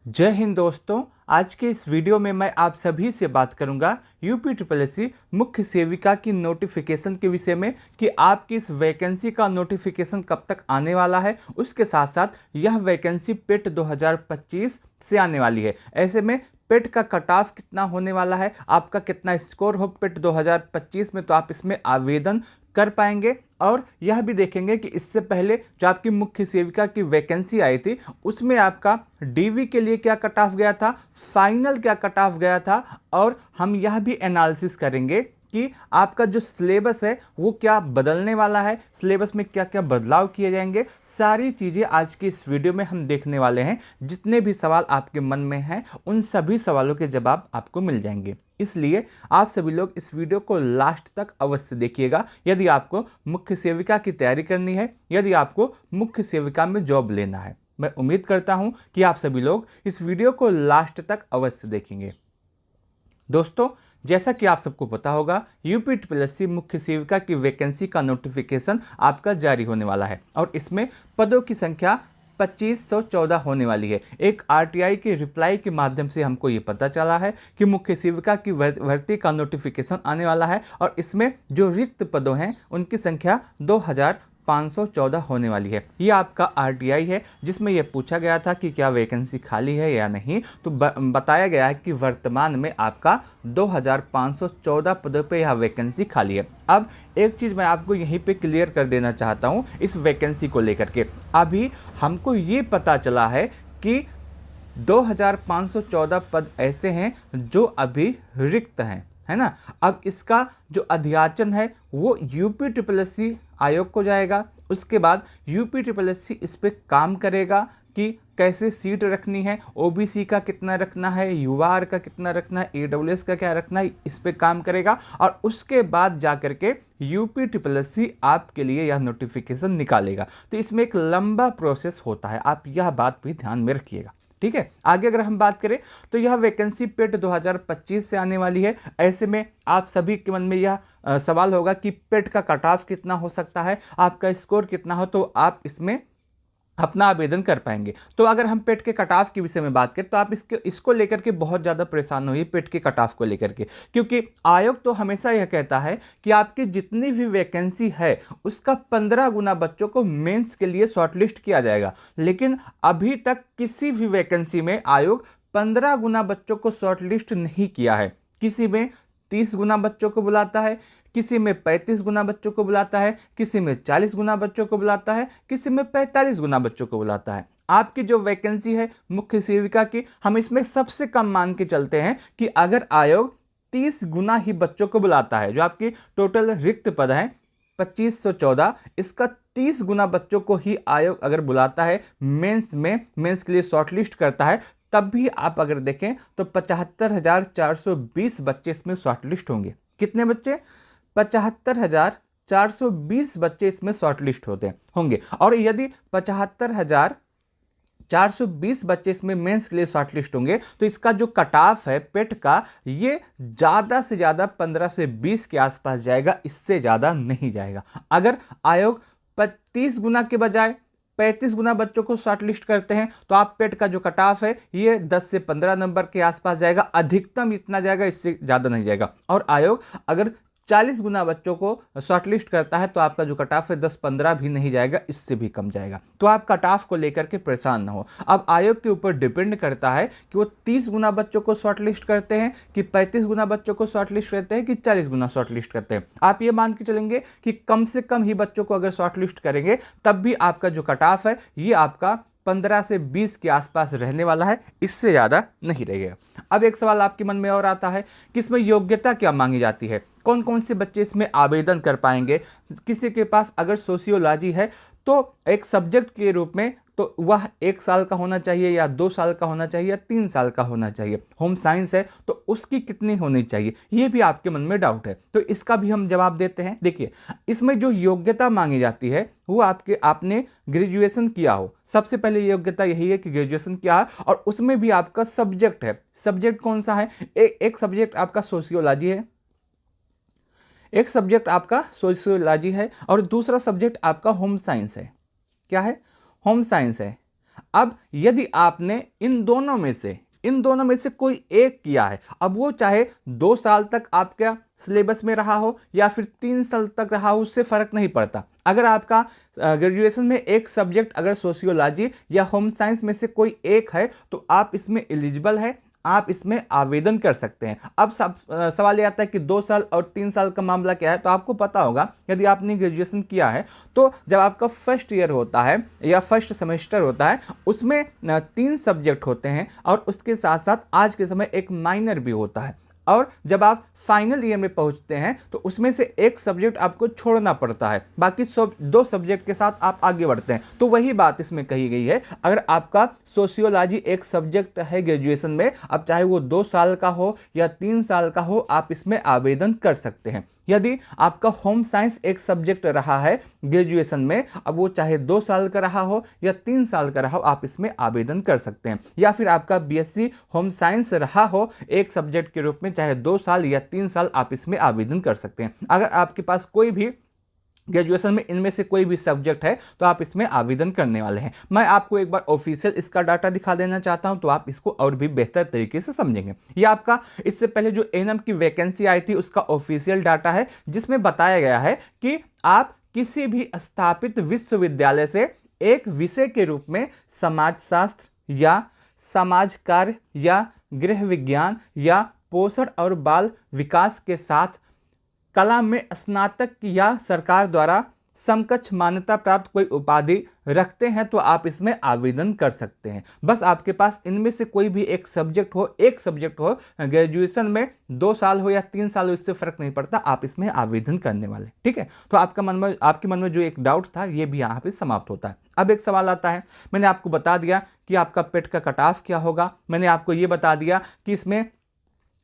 जय हिंद दोस्तों। आज के इस वीडियो में मैं आप सभी से बात करूंगा यूपी ट्रिपल एस सी मुख्य सेविका की नोटिफिकेशन के विषय में कि आपकी इस वैकेंसी का नोटिफिकेशन कब तक आने वाला है। उसके साथ साथ यह वैकेंसी पेट 2025 से आने वाली है। ऐसे में पेट का कट ऑफ कितना होने वाला है, आपका कितना स्कोर हो पेट 2025 में, तो आप इसमें आवेदन कर पाएंगे। और यह भी देखेंगे कि इससे पहले जो आपकी मुख्य सेविका की वैकेंसी आई थी उसमें आपका डीवी के लिए क्या कट ऑफ गया था, फाइनल क्या कट ऑफ गया था, और हम यह भी एनालिसिस करेंगे कि आपका जो सिलेबस है वो क्या बदलने वाला है, सिलेबस में क्या क्या बदलाव किए जाएंगे। सारी चीज़ें आज की इस वीडियो में हम देखने वाले हैं। जितने भी सवाल आपके मन में हैं उन सभी सवालों के जवाब आपको मिल जाएंगे। इसलिए आप सभी लोग इस वीडियो को लास्ट तक अवश्य देखिएगा यदि आपको मुख्य सेविका की तैयारी करनी है, यदि आपको मुख्य सेविका में जॉब लेना है। मैं उम्मीद करता हूं कि आप सभी लोग इस वीडियो को लास्ट तक अवश्य देखेंगे। दोस्तों, जैसा कि आप सबको पता होगा, यूपी ट्रिपल एस सी मुख्य सेविका की वैकेंसी का नोटिफिकेशन आपका जारी होने वाला है और इसमें पदों की संख्या 2514 होने वाली है। एक आरटीआई के रिप्लाई के माध्यम से हमको ये पता चला है कि मुख्य सेविका की भर्ती का नोटिफिकेशन आने वाला है और इसमें जो रिक्त पदों हैं उनकी संख्या 2514 होने वाली है। ये आपका आरटीआई है जिसमें यह पूछा गया था कि क्या वैकेंसी खाली है या नहीं, तो बताया गया है कि वर्तमान में आपका 2514 पदों पे यह वैकेंसी खाली है। अब एक चीज़ मैं आपको यहीं पे क्लियर कर देना चाहता हूँ इस वैकेंसी को लेकर के। अभी हमको ये पता चला है कि 2514 पद ऐसे हैं जो अभी रिक्त हैं, है ना। अब इसका जो अध्याचन है वो यूपी ट्रिपल एस सी आयोग को जाएगा। उसके बाद यूपी ट्रिपल एस सी इस पर काम करेगा कि कैसे सीट रखनी है, ओबीसी का कितना रखना है, यूआर का कितना रखना है, ईडब्ल्यूएस का क्या रखना है, इस पे काम करेगा। और उसके बाद जा करके यूपी ट्रिपल एस सी आपके लिए यह नोटिफिकेशन निकालेगा। तो इसमें एक लंबा प्रोसेस होता है, आप यह बात भी ध्यान में रखिएगा। ठीक है, आगे अगर हम बात करें तो यह वैकेंसी पेट 2025 से आने वाली है। ऐसे में आप सभी के मन में यह सवाल होगा कि पेट का कट ऑफ कितना हो सकता है, आपका स्कोर कितना हो, तो आप इसमें अपना आवेदन कर पाएंगे। तो अगर हम पेट के कट ऑफ के विषय में बात करें तो आप इसको लेकर के बहुत ज़्यादा परेशान होइए पेट के कट ऑफ को लेकर के, क्योंकि आयोग तो हमेशा यह कहता है कि आपकी जितनी भी वैकेंसी है उसका 15 गुना बच्चों को मेंस के लिए शॉर्टलिस्ट किया जाएगा। लेकिन अभी तक किसी भी वैकेंसी में आयोग 15 गुना बच्चों को शॉर्टलिस्ट नहीं किया है। किसी में 30 गुना बच्चों को बुलाता है, किसी में 35 गुना बच्चों को बुलाता है, किसी में 40 गुना बच्चों को बुलाता है, किसी में 45 गुना बच्चों को बुलाता है। आपकी जो वैकेंसी है मुख्य सेविका की, हम इसमें सबसे कम मान के चलते हैं कि अगर आयोग 30 गुना ही बच्चों को बुलाता है, जो आपकी टोटल रिक्त पद है 2514, इसका 30 गुना बच्चों को ही आयोग अगर बुलाता है मेंस में, मेंस के लिए शॉर्टलिस्ट करता है, तब भी आप अगर देखें तो 75,420 बच्चे इसमें शॉर्टलिस्ट होंगे। कितने बच्चे? 75,420 बच्चे इसमें शॉर्टलिस्ट होंगे। और यदि 75,420 बच्चे इसमें मेंस के लिए शॉर्टलिस्ट होंगे तो इसका जो कट ऑफ है पेट का, ये ज़्यादा से ज़्यादा 15 से 20 के आसपास जाएगा, इससे ज़्यादा नहीं जाएगा। अगर आयोग 30 गुना के बजाय 35 गुना बच्चों को शॉर्टलिस्ट करते हैं तो आप पेट का जो कट ऑफ है ये 10 से 15 नंबर के आसपास जाएगा, अधिकतम इतना जाएगा, इससे ज़्यादा नहीं जाएगा। और आयोग अगर 40 गुना बच्चों को शॉर्टलिस्ट करता है तो आपका जो कट ऑफ है 10-15 भी नहीं जाएगा, इससे भी कम जाएगा। तो आप कट ऑफ को लेकर के परेशान ना हो। अब आयोग के ऊपर डिपेंड करता है कि वो 30 गुना बच्चों को शॉर्टलिस्ट करते हैं कि 35 गुना बच्चों को शॉर्टलिस्ट करते हैं कि 40 गुना शॉर्टलिस्ट करते हैं। आप ये मान के चलेंगे कि कम से कम ही बच्चों को अगर शॉर्टलिस्ट करेंगे तब भी आपका जो कट ऑफ है ये आपका 15 से 20 के आसपास रहने वाला है, इससे ज़्यादा नहीं रहेगा। अब एक सवाल आपके मन में और आता है कि इसमें योग्यता क्या मांगी जाती है, कौन कौन से बच्चे इसमें आवेदन कर पाएंगे। किसी के पास अगर सोशियोलॉजी है तो एक सब्जेक्ट के रूप में तो वह 1 साल का होना चाहिए या 2 साल का होना चाहिए या 3 साल का होना चाहिए। होम साइंस है तो उसकी कितनी होनी चाहिए, ये भी आपके मन में डाउट है, तो इसका भी हम जवाब देते हैं। देखिए, इसमें जो योग्यता मांगी जाती है वो आपने ग्रेजुएशन किया हो। सबसे पहले योग्यता यही है कि ग्रेजुएशन किया है और उसमें भी आपका सब्जेक्ट है। सब्जेक्ट कौन सा है? एक सब्जेक्ट आपका सोशियोलॉजी है, एक सब्जेक्ट आपका सोशियोलॉजी है और दूसरा सब्जेक्ट आपका होम साइंस है। क्या है? होम साइंस है। अब यदि आपने इन दोनों में से कोई एक किया है, अब वो चाहे 2 साल तक आपका सिलेबस में रहा हो या फिर 3 साल तक रहा हो, उससे फर्क नहीं पड़ता। अगर आपका ग्रेजुएशन में एक सब्जेक्ट अगर सोशियोलॉजी या होम साइंस में से कोई एक है तो आप इसमें एलिजिबल है, आप इसमें आवेदन कर सकते हैं। अब सवाल ये आता है कि 2 साल और 3 साल का मामला क्या है। तो आपको पता होगा, यदि आपने ग्रेजुएशन किया है तो जब आपका फर्स्ट ईयर होता है या फर्स्ट सेमेस्टर होता है, उसमें 3 सब्जेक्ट होते हैं और उसके साथ साथ आज के समय एक माइनर भी होता है। और जब आप फाइनल ईयर में पहुंचते हैं तो उसमें से एक सब्जेक्ट आपको छोड़ना पड़ता है, बाकी सब 2 सब्जेक्ट के साथ आप आगे बढ़ते हैं। तो वही बात इसमें कही गई है। अगर आपका सोशियोलॉजी एक सब्जेक्ट है ग्रेजुएशन में, अब चाहे वो 2 साल का हो या 3 साल का हो, आप इसमें आवेदन कर सकते हैं। यदि आपका होम साइंस एक सब्जेक्ट रहा है ग्रेजुएशन में, अब वो चाहे 2 साल का रहा हो या 3 साल का रहा हो, आप इसमें आवेदन कर सकते हैं। या फिर आपका बीएससी होम साइंस रहा हो एक सब्जेक्ट के रूप में, चाहे 2 साल या 3 साल, आप इसमें आवेदन कर सकते हैं। अगर आपके पास कोई भी ग्रेजुएशन में इनमें से कोई भी सब्जेक्ट है तो आप इसमें आवेदन करने वाले हैं। मैं आपको एक बार ऑफिशियल इसका डाटा दिखा देना चाहता हूं तो आप इसको और भी बेहतर तरीके से समझेंगे। ये आपका इससे पहले जो एएनएम की वैकेंसी आई थी उसका ऑफिशियल डाटा है, जिसमें बताया गया है कि आप किसी भी स्थापित विश्वविद्यालय से एक विषय के रूप में समाजशास्त्र या समाज कार्य या गृह विज्ञान या पोषण और बाल विकास के साथ कला में स्नातक या सरकार द्वारा समकक्ष मान्यता प्राप्त कोई उपाधि रखते हैं तो आप इसमें आवेदन कर सकते हैं। बस आपके पास इनमें से कोई भी एक सब्जेक्ट हो ग्रेजुएशन में 2 साल हो या 3 साल हो, इससे फर्क नहीं पड़ता, आप इसमें आवेदन करने वाले। ठीक है, तो आपके मन में जो एक डाउट था ये भी यहाँ पे समाप्त होता है। अब एक सवाल आता है, मैंने आपको बता दिया कि आपका पेट का कट ऑफ क्या होगा, मैंने आपको ये बता दिया कि इसमें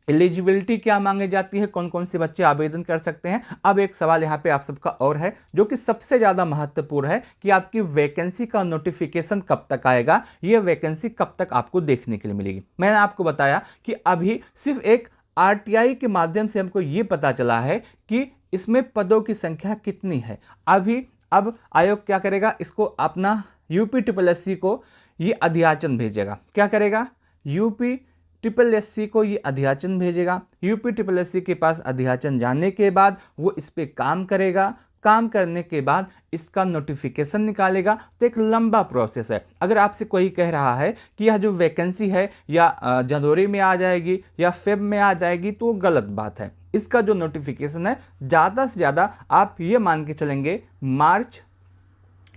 एलिजिबिलिटी क्या मांगी जाती है, कौन कौन से बच्चे आवेदन कर सकते हैं। अब एक सवाल यहाँ पे आप सबका और है जो कि सबसे ज़्यादा महत्वपूर्ण है कि आपकी वैकेंसी का नोटिफिकेशन कब तक आएगा, ये वैकेंसी कब तक आपको देखने के लिए मिलेगी। मैंने आपको बताया कि अभी सिर्फ एक आरटीआई के माध्यम से हमको ये पता चला है कि इसमें पदों की संख्या कितनी है। अब आयोग क्या करेगा, इसको अपना यूपी को ये अध्याचन भेजेगा। क्या करेगा, यूपी को ये अध्याचन भेजेगा। यूपी के पास अध्याचन जाने के बाद वो इस पे काम करेगा। काम करने के बाद इसका नोटिफिकेशन निकालेगा। तो एक लंबा प्रोसेस है। अगर आपसे कोई कह रहा है कि यह जो वैकेंसी है या जनवरी में आ जाएगी या फेब में आ जाएगी, तो वो गलत बात है। इसका जो नोटिफिकेशन है ज़्यादा से ज़्यादा आप ये मान के चलेंगे मार्च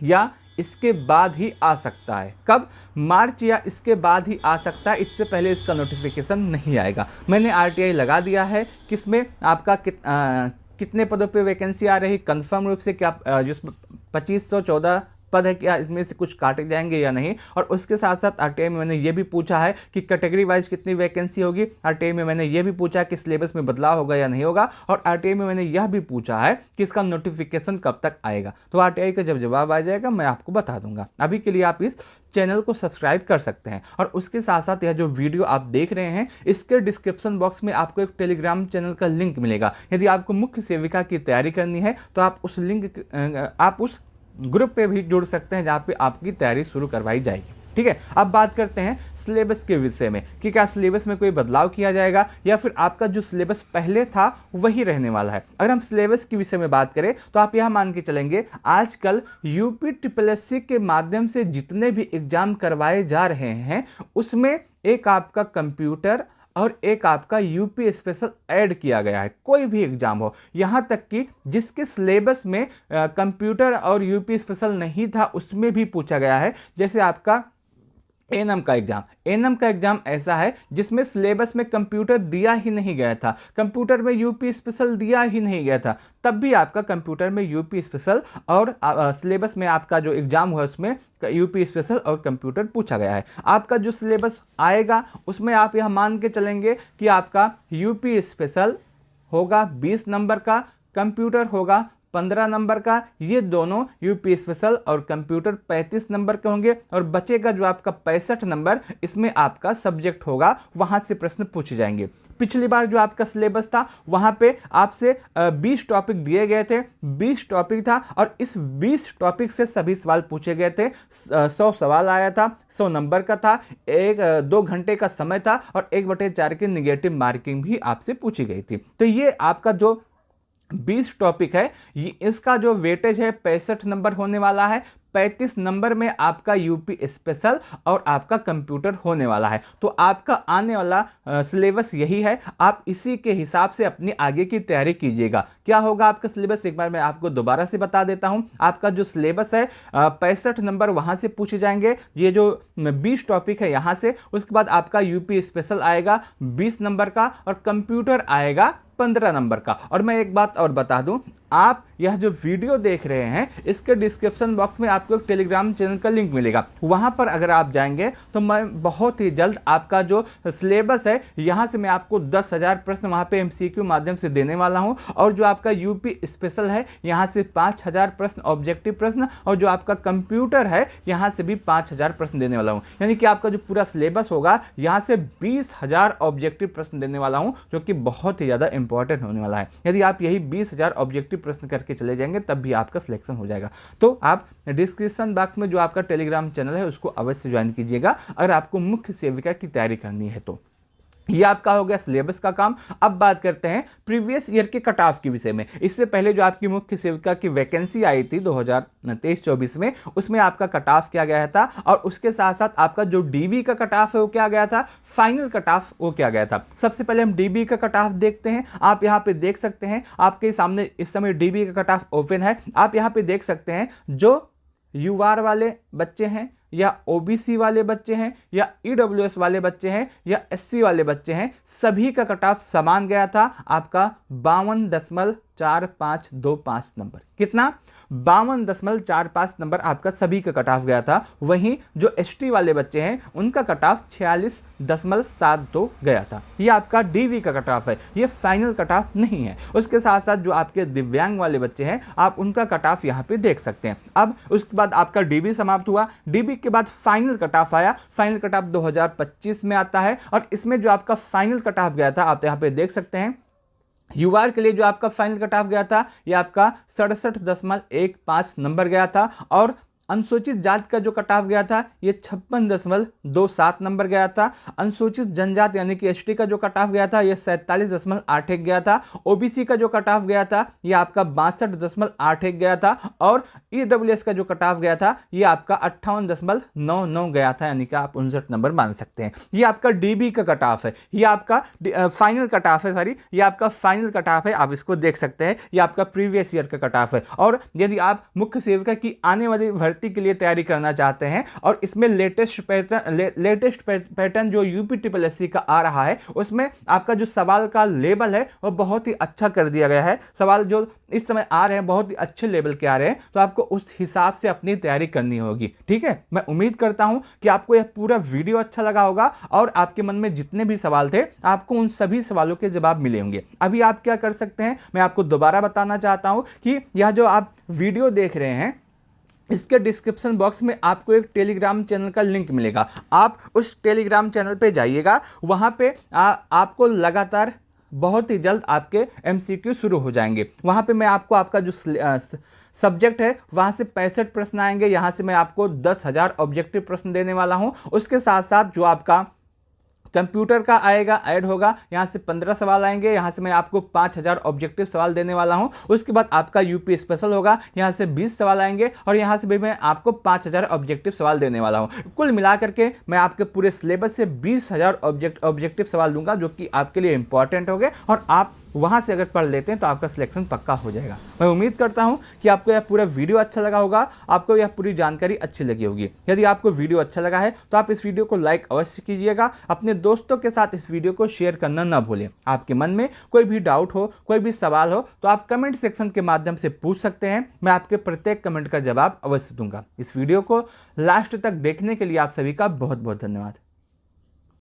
या इसके बाद ही आ सकता है। कब, मार्च या इसके बाद ही आ सकता है, इससे पहले इसका नोटिफिकेशन नहीं आएगा। मैंने आरटीआई लगा दिया है, किसमें आपका कितने पदों पे वैकेंसी आ रही, कंफर्म रूप से क्या जिस 2514 पद है, क्या इसमें से कुछ काटे जाएंगे या नहीं। और उसके साथ साथ आरटीआई में मैंने ये भी पूछा है कि कैटेगरी वाइज कितनी वैकेंसी होगी। आरटीआई में मैंने ये भी पूछा कि सिलेबस में बदलाव होगा या नहीं होगा। और आरटीआई में मैंने यह भी पूछा है कि इसका नोटिफिकेशन कब तक आएगा। तो आरटीआई का जब जवाब आ जाएगा मैं आपको बता दूंगा। अभी के लिए आप इस चैनल को सब्सक्राइब कर सकते हैं। और उसके साथ साथ यह जो वीडियो आप देख रहे हैं, इसके डिस्क्रिप्शन बॉक्स में आपको एक टेलीग्राम चैनल का लिंक मिलेगा। यदि आपको मुख्य सेविका की तैयारी करनी है तो आप उस ग्रुप पे भी जुड़ सकते हैं, जहाँ पे आपकी तैयारी शुरू करवाई जाएगी। ठीक है, अब बात करते हैं सिलेबस के विषय में कि क्या सिलेबस में कोई बदलाव किया जाएगा या फिर आपका जो सिलेबस पहले था वही रहने वाला है। अगर हम सिलेबस के विषय में बात करें तो आप यह मान के चलेंगे, आजकल यूपी के माध्यम से जितने भी एग्जाम करवाए जा रहे हैं उसमें एक आपका कंप्यूटर और एक आपका यूपी स्पेशल ऐड किया गया है। कोई भी एग्जाम हो, यहाँ तक कि जिसके सिलेबस में कंप्यूटर और यूपी स्पेशल नहीं था उसमें भी पूछा गया है। जैसे आपका एएनएम का एग्जाम ऐसा है जिसमें सिलेबस में कंप्यूटर दिया ही नहीं गया था, कंप्यूटर में यूपी स्पेशल दिया ही नहीं गया था, तब भी आपका कंप्यूटर में यूपी स्पेशल और सिलेबस में आपका जो एग्जाम हुआ उसमें यूपी स्पेशल और कंप्यूटर पूछा गया है। आपका जो सिलेबस आएगा उसमें आप यह मान के चलेंगे कि आपका यूपी स्पेशल होगा 20 नंबर का, कंप्यूटर होगा 15 नंबर का, ये दोनों यूपी स्पेशल और कंप्यूटर 35 नंबर के होंगे। और बचेगा जो आपका 65 नंबर, इसमें आपका सब्जेक्ट होगा, वहां से प्रश्न पूछे जाएंगे। पिछली बार जो आपका सिलेबस था वहां पे आपसे 20 टॉपिक दिए गए थे, 20 टॉपिक था और इस 20 टॉपिक से सभी सवाल पूछे गए थे। 100 सवाल आया था, 100 नंबर का था, 2 घंटे का समय था और 1/4 की निगेटिव मार्किंग भी आपसे पूछी गई थी। तो ये आपका जो 20 टॉपिक है, ये इसका जो वेटेज है 65 नंबर होने वाला है। 35 नंबर में आपका यूपी स्पेशल और आपका कंप्यूटर होने वाला है। तो आपका आने वाला सिलेबस यही है, आप इसी के हिसाब से अपनी आगे की तैयारी कीजिएगा। क्या होगा आपका सिलेबस, एक बार मैं आपको दोबारा से बता देता हूं। आपका जो सिलेबस है 65 नंबर वहां से पूछे जाएंगे, ये जो 20 टॉपिक है यहां से। उसके बाद आपका यूपी स्पेशल आएगा 20 नंबर का और कंप्यूटर आएगा 15 नंबर का। और मैं एक बात और बता दूं, आप यह जो वीडियो देख रहे हैं इसके डिस्क्रिप्शन बॉक्स में आपको एक टेलीग्राम चैनल का लिंक मिलेगा। वहां पर अगर आप जाएंगे तो मैं बहुत ही जल्द आपका जो सिलेबस है यहां से मैं आपको 10,000 प्रश्न वहां पे एमसीक्यू माध्यम से देने वाला हूं। और जो आपका यूपी स्पेशल है यहां से 5,000 प्रश्न ऑब्जेक्टिव प्रश्न, और जो आपका कंप्यूटर है यहां से भी 5,000 प्रश्न देने वाला हूं। यानी कि आपका जो पूरा सिलेबस होगा यहां से 20,000 ऑब्जेक्टिव प्रश्न देने वाला हूं, जो कि बहुत ही ज्यादा इंपॉर्टेंट होने वाला है। यदि आप यही 20,000 ऑब्जेक्टिव प्रश्न करके चले जाएंगे तब भी आपका सिलेक्शन हो जाएगा। तो आप डिस्क्रिप्शन बॉक्स में जो आपका टेलीग्राम चैनल है उसको अवश्य ज्वाइन कीजिएगा अगर आपको मुख्य सेविका की तैयारी करनी है तो। ये आपका हो गया सिलेबस का काम। अब बात करते हैं प्रीवियस ईयर के कट ऑफ के विषय में। इससे पहले जो आपकी मुख्य सेविका की वैकेंसी आई थी 2023-24 में, उसमें आपका कट ऑफ किया गया था और उसके साथ साथ आपका जो डीबी का कट ऑफ है वो क्या गया था, फाइनल कट ऑफ वो क्या गया था। सबसे पहले हम डीबी का कट ऑफ देखते हैं। आप यहाँ पे देख सकते हैं, आपके सामने इस समय डीबी का कट ऑफ ओपन है। आप यहाँ पे देख सकते हैं जो यूआर वाले बच्चे हैं या ओबीसी वाले बच्चे हैं या ईडब्ल्यूएस वाले बच्चे हैं या एससी वाले बच्चे हैं, सभी का कट ऑफ समान गया था आपका 52.4525 नंबर। कितना, 52.45 नंबर आपका सभी का कट ऑफ गया था। वहीं जो एसटी वाले बच्चे हैं उनका कट ऑफ 46.72 गया था। ये आपका डीवी का कट ऑफ है, ये फाइनल कट ऑफ नहीं है। उसके साथ साथ जो आपके दिव्यांग वाले बच्चे हैं आप उनका कट ऑफ यहाँ पे देख सकते हैं। अब उसके बाद आपका डीबी समाप्त हुआ, डीबी के बाद फाइनल कट ऑफ आया। फाइनल कट ऑफ 2025 में आता है और इसमें जो आपका फाइनल कट ऑफ गया था आप यहाँ पे देख सकते हैं। यूआर के लिए जो आपका फाइनल कट ऑफ गया था ये आपका 67.15 नंबर गया था। और अनुसूचित जाति का जो कट ऑफ गया था ये 56.27 नंबर गया था। अनुसूचित जनजाति यानी कि एसटी का जो कट ऑफ गया था ये 47.81 गया था। ओबीसी का जो कट ऑफ गया था ये आपका 62.81 गया था। और ईडब्ल्यूएस का जो कट ऑफ गया था ये आपका 58.99 गया था, यानी कि आप 59 नंबर मान सकते हैं। ये आपका डीबी का कट ऑफ है, ये आपका फाइनल कट ऑफ है, सॉरी ये आपका फाइनल कट ऑफ है, आप इसको देख सकते हैं। ये आपका प्रीवियस ईयर का कट ऑफ है। और यदि आप मुख्य सेविका की आने वाली भर्ती के लिए तैयारी करना चाहते हैं और इसमें लेटेस्ट पैटर्न जो यूपी ट्रिपल एससी का आ रहा है उसमें आपका जो सवाल का लेवल है वो बहुत ही अच्छा कर दिया गया है। सवाल जो इस समय आ रहे हैं बहुत ही अच्छे लेवल के आ रहे हैं, तो आपको उस हिसाब से अपनी तैयारी करनी होगी। ठीक है, मैं उम्मीद करता हूं कि आपको यह पूरा वीडियो अच्छा लगा होगा और आपके मन में जितने भी सवाल थे आपको उन सभी सवालों के जवाब मिले होंगे। अभी आप क्या कर सकते हैं, मैं आपको दोबारा बताना चाहता हूं कि यह जो आप वीडियो देख रहे हैं इसके डिस्क्रिप्शन बॉक्स में आपको एक टेलीग्राम चैनल का लिंक मिलेगा। आप उस टेलीग्राम चैनल पे जाइएगा, वहां पे आपको लगातार बहुत ही जल्द आपके एमसीक्यू शुरू हो जाएंगे। वहां पे मैं आपको आपका जो सब्जेक्ट है वहां से 65 प्रश्न आएंगे, यहां से मैं आपको 10,000 ऑब्जेक्टिव प्रश्न देने वाला हूं। उसके साथ साथ जो आपका कंप्यूटर का आएगा, ऐड होगा, यहाँ से 15 सवाल आएंगे, यहाँ से मैं आपको 5,000 ऑब्जेक्टिव सवाल देने वाला हूँ। उसके बाद आपका यूपी स्पेशल होगा, यहाँ से 20 सवाल आएंगे और यहाँ से भी मैं आपको 5,000 ऑब्जेक्टिव सवाल देने वाला हूँ। कुल मिलाकर के मैं आपके पूरे सिलेबस से 20,000 ऑब्जेक्टिव सवाल दूंगा, जो कि आपके लिए इंपॉर्टेंट होंगे और आप वहां से अगर पढ़ लेते हैं तो आपका सिलेक्शन पक्का हो जाएगा। मैं उम्मीद करता हूं कि आपको यह पूरा वीडियो अच्छा लगा होगा, आपको यह पूरी जानकारी अच्छी लगी होगी। यदि आपको वीडियो अच्छा लगा है तो आप इस वीडियो को लाइक अवश्य कीजिएगा, अपने दोस्तों के साथ इस वीडियो को शेयर करना ना भूलें। आपके मन में कोई भी डाउट हो, कोई भी सवाल हो तो आप कमेंट सेक्शन के माध्यम से पूछ सकते हैं, मैं आपके प्रत्येक कमेंट का जवाब अवश्य दूंगा। इस वीडियो को लास्ट तक देखने के लिए आप सभी का बहुत बहुत धन्यवाद।